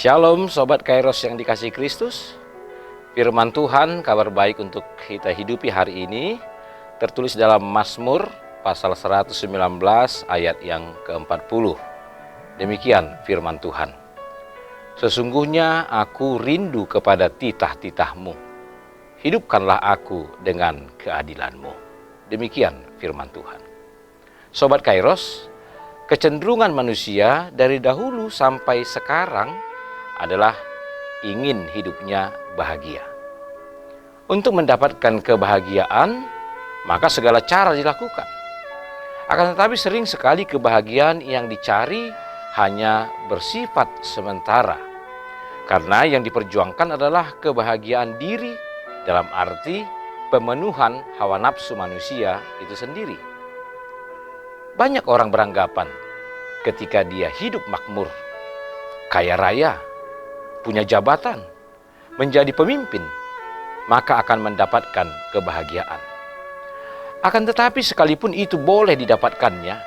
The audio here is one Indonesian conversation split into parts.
Shalom Sobat Kairos yang dikasihi Kristus. Firman Tuhan, kabar baik untuk kita hidupi hari ini tertulis dalam Mazmur pasal 119 ayat yang ke-40. Demikian firman Tuhan. Sesungguhnya aku rindu kepada titah-titah-Mu. Hidupkanlah aku dengan keadilan-Mu. Demikian firman Tuhan. Sobat Kairos, kecenderungan manusia dari dahulu sampai sekarang adalah ingin hidupnya bahagia. Untuk mendapatkan kebahagiaan, maka segala cara dilakukan. Akan tetapi sering sekali kebahagiaan yang dicari hanya bersifat sementara. Karena yang diperjuangkan adalah kebahagiaan diri dalam arti pemenuhan hawa nafsu manusia itu sendiri. Banyak orang beranggapan ketika dia hidup makmur, kaya raya, punya jabatan, menjadi pemimpin, maka akan mendapatkan kebahagiaan. Akan tetapi sekalipun itu boleh didapatkannya,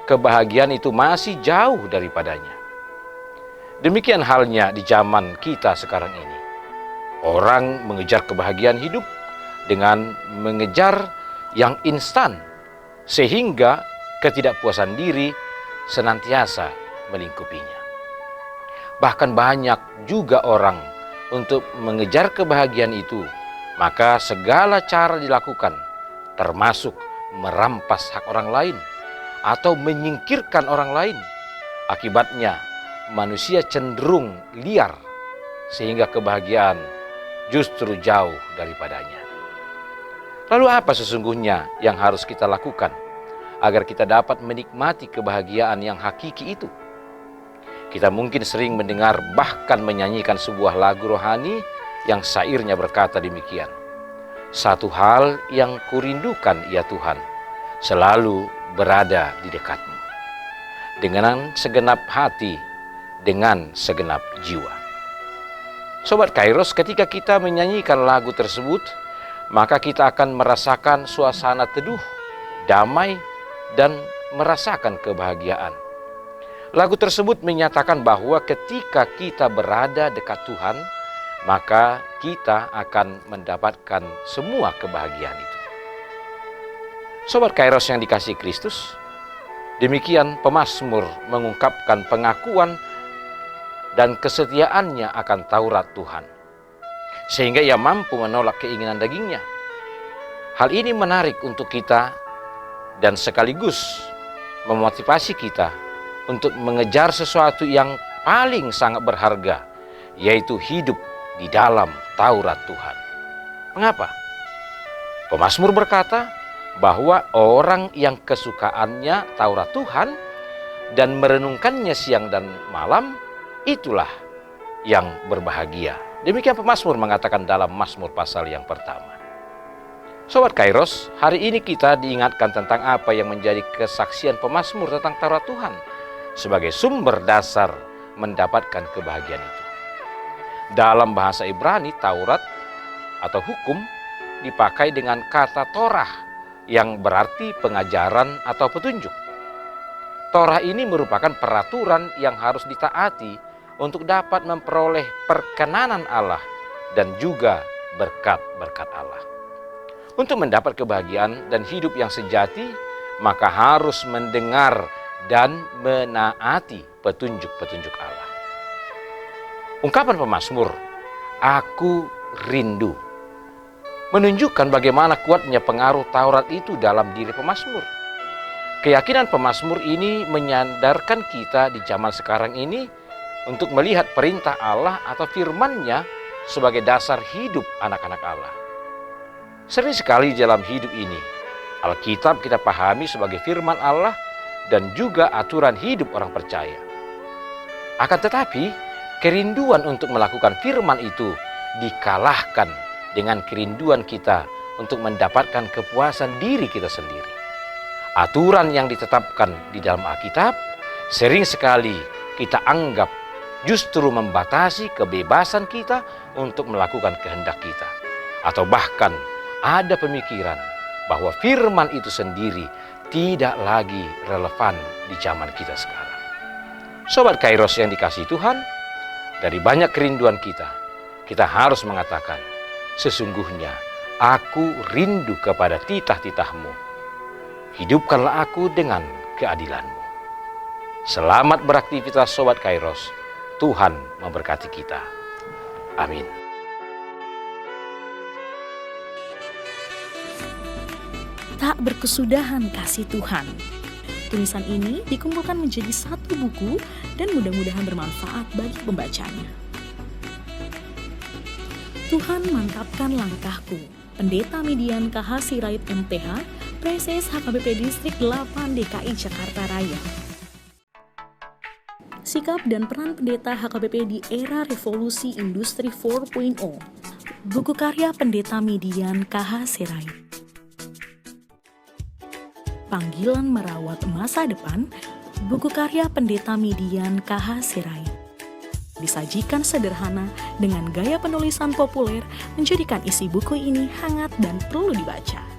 kebahagiaan itu masih jauh daripadanya. Demikian halnya di zaman kita sekarang ini. Orang mengejar kebahagiaan hidup dengan mengejar yang instan, sehingga ketidakpuasan diri senantiasa melingkupinya. Bahkan banyak juga orang untuk mengejar kebahagiaan itu, maka segala cara dilakukan, termasuk merampas hak orang lain atau menyingkirkan orang lain. Akibatnya manusia cenderung liar, sehingga kebahagiaan justru jauh daripadanya. Lalu apa sesungguhnya yang harus kita lakukan agar kita dapat menikmati kebahagiaan yang hakiki itu? Kita mungkin sering mendengar bahkan menyanyikan sebuah lagu rohani yang syairnya berkata demikian. Satu hal yang kurindukan ya Tuhan, selalu berada di dekatmu. Dengan segenap hati, dengan segenap jiwa. Sobat Kairos, ketika kita menyanyikan lagu tersebut, maka kita akan merasakan suasana teduh, damai, dan merasakan kebahagiaan. Lagu tersebut menyatakan bahwa ketika kita berada dekat Tuhan, maka kita akan mendapatkan semua kebahagiaan itu. Sobat Kairos yang dikasihi Kristus, demikian pemazmur mengungkapkan pengakuan dan kesetiaannya akan Taurat Tuhan, sehingga ia mampu menolak keinginan dagingnya. Hal ini menarik untuk kita dan sekaligus memotivasi kita untuk mengejar sesuatu yang paling sangat berharga, yaitu hidup di dalam Taurat Tuhan. Mengapa? Pemazmur berkata bahwa orang yang kesukaannya Taurat Tuhan dan merenungkannya siang dan malam, itulah yang berbahagia. Demikian pemazmur mengatakan dalam Mazmur pasal yang pertama. Sobat Kairos, hari ini kita diingatkan tentang apa yang menjadi kesaksian pemazmur tentang Taurat Tuhan sebagai sumber dasar mendapatkan kebahagiaan itu. Dalam bahasa Ibrani, Taurat atau hukum dipakai dengan kata Torah yang berarti pengajaran atau petunjuk. Torah ini merupakan peraturan yang harus ditaati untuk dapat memperoleh perkenanan Allah dan juga berkat-berkat Allah. Untuk mendapat kebahagiaan dan hidup yang sejati, maka harus mendengar dan menaati petunjuk-petunjuk Allah. Ungkapan pemazmur, aku rindu, menunjukkan bagaimana kuatnya pengaruh Taurat itu dalam diri pemazmur. Keyakinan pemazmur ini menyadarkan kita di zaman sekarang ini untuk melihat perintah Allah atau firman-Nya sebagai dasar hidup anak-anak Allah. Sering sekali dalam hidup ini, Alkitab kita pahami sebagai firman Allah dan juga aturan hidup orang percaya. Akan tetapi, kerinduan untuk melakukan firman itu dikalahkan dengan kerinduan kita untuk mendapatkan kepuasan diri kita sendiri. Aturan yang ditetapkan di dalam Alkitab sering sekali kita anggap justru membatasi kebebasan kita untuk melakukan kehendak kita. Atau bahkan ada pemikiran bahwa firman itu sendiri tidak lagi relevan di zaman kita sekarang. Sobat Kairos yang dikasihi Tuhan, dari banyak kerinduan kita harus mengatakan, sesungguhnya aku rindu kepada titah-titahmu. Hidupkanlah aku dengan keadilanmu. Selamat beraktivitas Sobat Kairos. Tuhan memberkati kita. Amin. Tak berkesudahan kasih Tuhan. Tulisan ini dikumpulkan menjadi satu buku dan mudah-mudahan bermanfaat bagi pembacanya. Tuhan mantapkan langkahku. Pendeta Midian KH Sirait MTH, Preses HKBP Distrik 8 DKI Jakarta Raya. Sikap dan peran pendeta HKBP di era revolusi industri 4.0. Buku karya Pendeta Midian KH Sirait. Panggilan merawat masa depan. Buku karya Pendeta Midian KH Sirait. Disajikan sederhana dengan gaya penulisan populer, menjadikan isi buku ini hangat dan perlu dibaca.